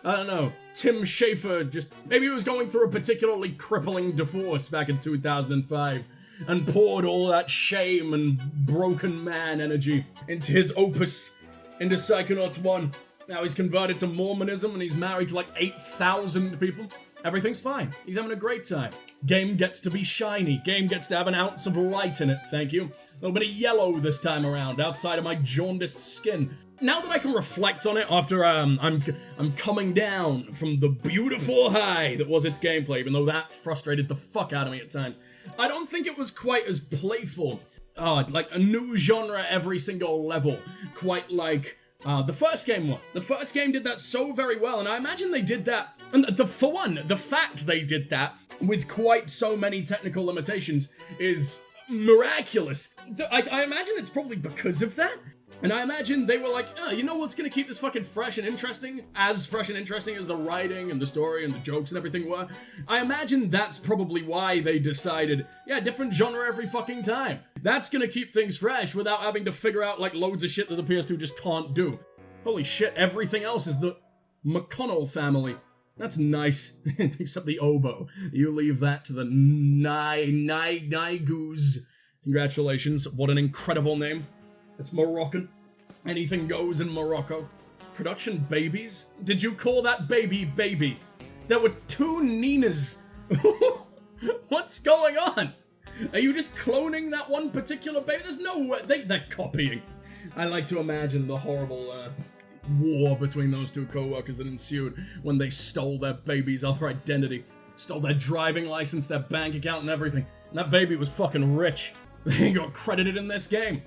I don't know, Tim Schafer just, maybe he was going through a particularly crippling divorce back in 2005 and poured all that shame and broken man energy into his opus, into Psychonauts 1. Now he's converted to Mormonism and he's married to like 8,000 people. Everything's fine. He's having a great time. Game gets to be shiny. Game gets to have an ounce of light in it, thank you. A little bit of yellow this time around, outside of my jaundiced skin. Now that I can reflect on it after I'm coming down from the beautiful high that was its gameplay, even though that frustrated the fuck out of me at times, I don't think it was quite as playful. Like a new genre every single level, quite like the first game was. The first game did that so very well, and I imagine they did that, and for one, the fact they did that with quite so many technical limitations is miraculous. I imagine it's probably because of that. And I imagine they were like, oh, you know what's gonna keep this fucking fresh and interesting? As fresh and interesting as the writing and the story and the jokes and everything were. I imagine that's probably why they decided, yeah, different genre every fucking time. That's gonna keep things fresh without having to figure out like loads of shit that the PS2 just can't do. Holy shit, everything else is the McConnell family. That's nice. Except the oboe. You leave that to the Naigoos. Congratulations, what an incredible name. It's Moroccan. Anything goes in Morocco. Production babies? Did you call that baby baby? There were 2 Ninas. What's going on? Are you just cloning that one particular baby? There's no way. They're copying. I like to imagine the horrible war between those 2 co-workers that ensued when they stole their baby's other identity. Stole their driving license, their bank account, and everything. And that baby was fucking rich. They got credited in this game.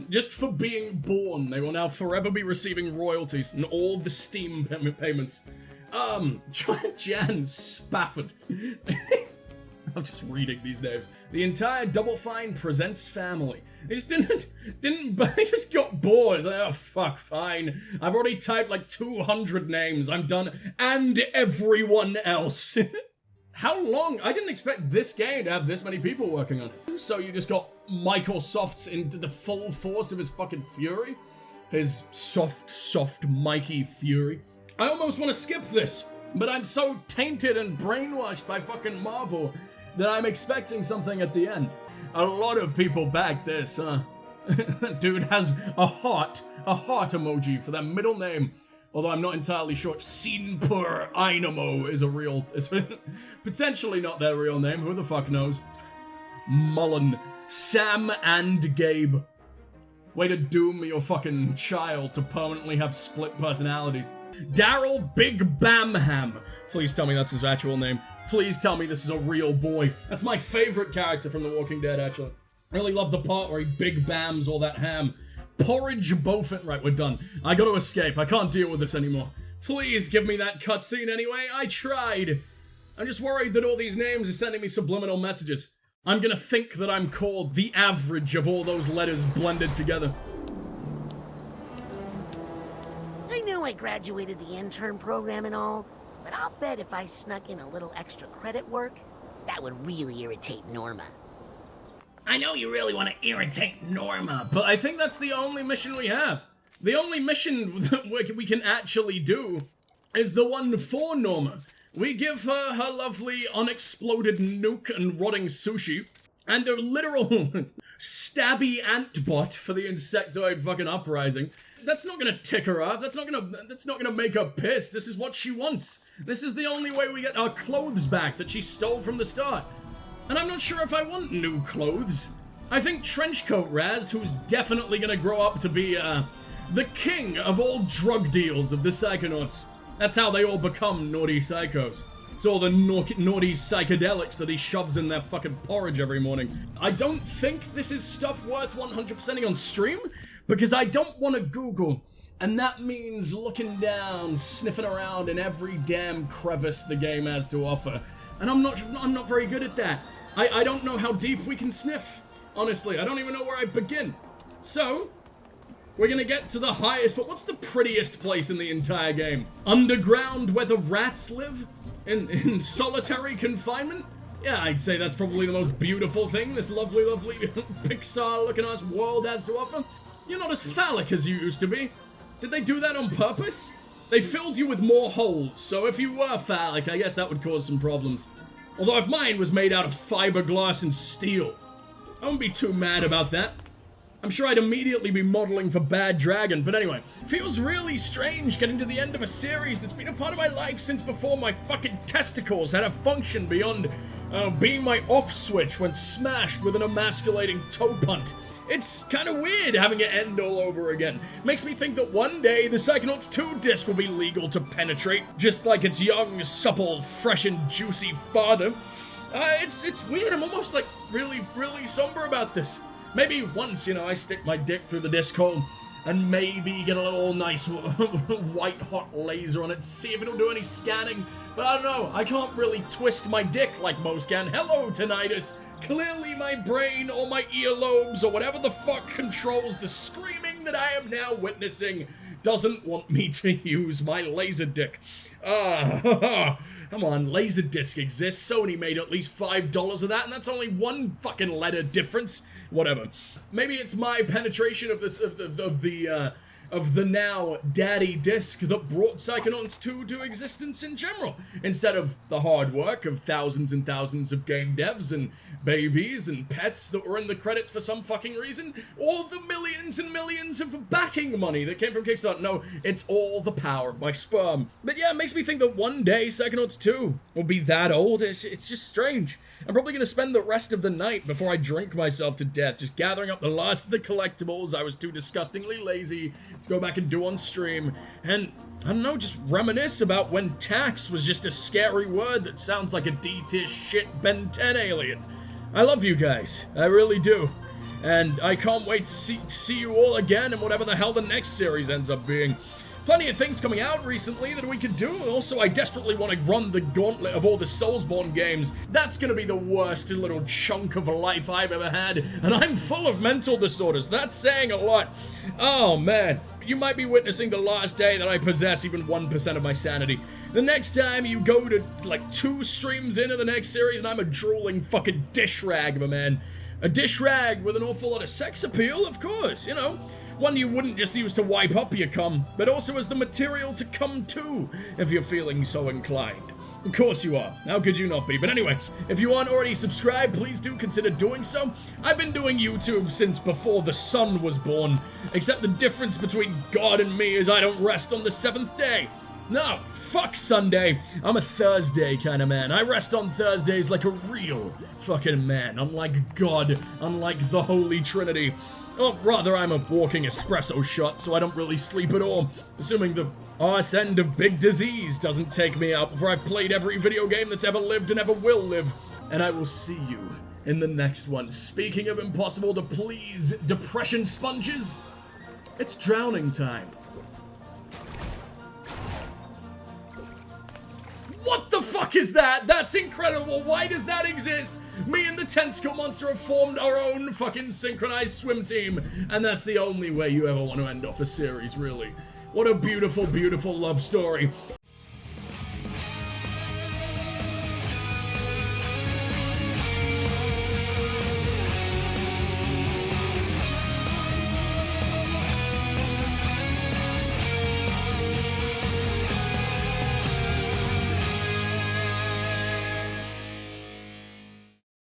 Just for being born, they will now forever be receiving royalties and all the Steam payments. Jan Spafford. I'm just reading these names. The entire Double Fine Presents family. They just they just got bored. It's like, oh fuck, fine. I've already typed like 200 names. I'm done. And everyone else. How long? I didn't expect this game to have this many people working on it. So you just got Microsoft's into the full force of his fucking fury? His soft Mikey fury. I almost want to skip this, but I'm so tainted and brainwashed by fucking Marvel that I'm expecting something at the end. A lot of people back this, huh? That dude has a heart emoji for their middle name. Although I'm not entirely sure, Sinpur Ainamo is potentially not their real name, who the fuck knows? Mullen, Sam and Gabe. Way to doom your fucking child to permanently have split personalities. Daryl Big Bamham. Please tell me that's his actual name. Please tell me this is a real boy. That's my favorite character from The Walking Dead, actually. I really love the part where he big bams all that ham. Porridge Bofin. Right, we're done. I gotta escape. I can't deal with this anymore. Please give me that cutscene anyway. I tried. I'm just worried that all these names are sending me subliminal messages. I'm gonna think that I'm called the average of all those letters blended together. I know I graduated the intern program and all, but I'll bet if I snuck in a little extra credit work, that would really irritate Norma. I know you really want to irritate Norma, but I think that's the only mission we have. The only mission that we can actually do is the one for Norma. We give her her lovely unexploded nuke and rotting sushi, and a literal stabby ant bot for the insectoid fucking uprising. That's not gonna tick her off. That's not gonna make her pissed. This is what she wants. This is the only way we get our clothes back that she stole from the start. And I'm not sure if I want new clothes. I think Trenchcoat Raz, who's definitely gonna grow up to be, the king of all drug deals of the Psychonauts. That's how they all become naughty psychos. It's all the naughty psychedelics that he shoves in their fucking porridge every morning. I don't think this is stuff worth 100%ing on stream, because I don't want to Google. And that means looking down, sniffing around in every damn crevice the game has to offer. And I'm not very good at that. I don't know how deep we can sniff. Honestly, I don't even know where I begin. So, we're gonna get to the highest, but what's the prettiest place in the entire game? Underground where the rats live? In solitary confinement? Yeah, I'd say that's probably the most beautiful thing this lovely Pixar-looking-ass world has to offer. You're not as phallic as you used to be. Did they do that on purpose? They filled you with more holes, so if you were phallic, I guess that would cause some problems. Although if mine was made out of fiberglass and steel, I wouldn't be too mad about that. I'm sure I'd immediately be modeling for Bad Dragon, but anyway. Feels really strange getting to the end of a series that's been a part of my life since before my fucking testicles had a function beyond being my off switch when smashed with an emasculating toe punt. It's kind of weird having it end all over again. Makes me think that one day the Psychonauts 2 disc will be legal to penetrate, just like its young, supple, fresh and juicy father. It's weird. I'm almost like really somber about this. Maybe once, you know, I stick my dick through the disc hole and maybe get a little nice white hot laser on it to see if it'll do any scanning. But I don't know. I can't really twist my dick like most can. Hello, tinnitus. Clearly my brain or my earlobes or whatever the fuck controls the screaming that I am now witnessing doesn't want me to use my laser dick. Come on, Laserdisc exists. Sony made at least $5 of that, and that's only one fucking letter difference. Whatever. Maybe it's my penetration of this of the now daddy disc that brought Psychonauts 2 to existence in general, instead of the hard work of thousands and thousands of game devs and babies and pets that were in the credits for some fucking reason, or the millions and millions of backing money that came from Kickstarter. No, it's all the power of my sperm. But yeah, it makes me think that one day Psychonauts 2 will be that old. It's just strange. I'm probably going to spend the rest of the night before I drink myself to death just gathering up the last of the collectibles I was too disgustingly lazy to go back and do on stream, and I don't know, just reminisce about when tax was just a scary word that sounds like a D-tier shit Ben 10 alien. I love you guys, I really do, and I can't wait to see you all again in whatever the hell the next series ends up being. Plenty of things coming out recently that we could do, and also I desperately want to run the gauntlet of all the Soulsborne games. That's gonna be the worst little chunk of a life I've ever had, and I'm full of mental disorders. That's saying a lot. Oh man, you might be witnessing the last day that I possess even 1% of my sanity. The next time you go to like 2 streams into the next series and I'm a drooling fucking dish rag of a man. A dish rag with an awful lot of sex appeal, of course, you know. One you wouldn't just use to wipe up your cum, but also as the material to come to, if you're feeling so inclined. Of course you are. How could you not be? But anyway, if you aren't already subscribed, please do consider doing so. I've been doing YouTube since before the sun was born, except the difference between God and me is I don't rest on the 7th day. No, fuck Sunday. I'm a Thursday kind of man. I rest on Thursdays like a real fucking man. Unlike God, unlike the Holy Trinity. Or rather, I'm a walking espresso shot, so I don't really sleep at all. Assuming the arse end of big disease doesn't take me out before I've played every video game that's ever lived and ever will live. And I will see you in the next one. Speaking of impossible to please depression sponges, it's drowning time. What the fuck is that? That's incredible. Why does that exist? Me and the tentacle monster have formed our own fucking synchronized swim team, and that's the only way you ever want to end off a series, really. What a beautiful, beautiful love story.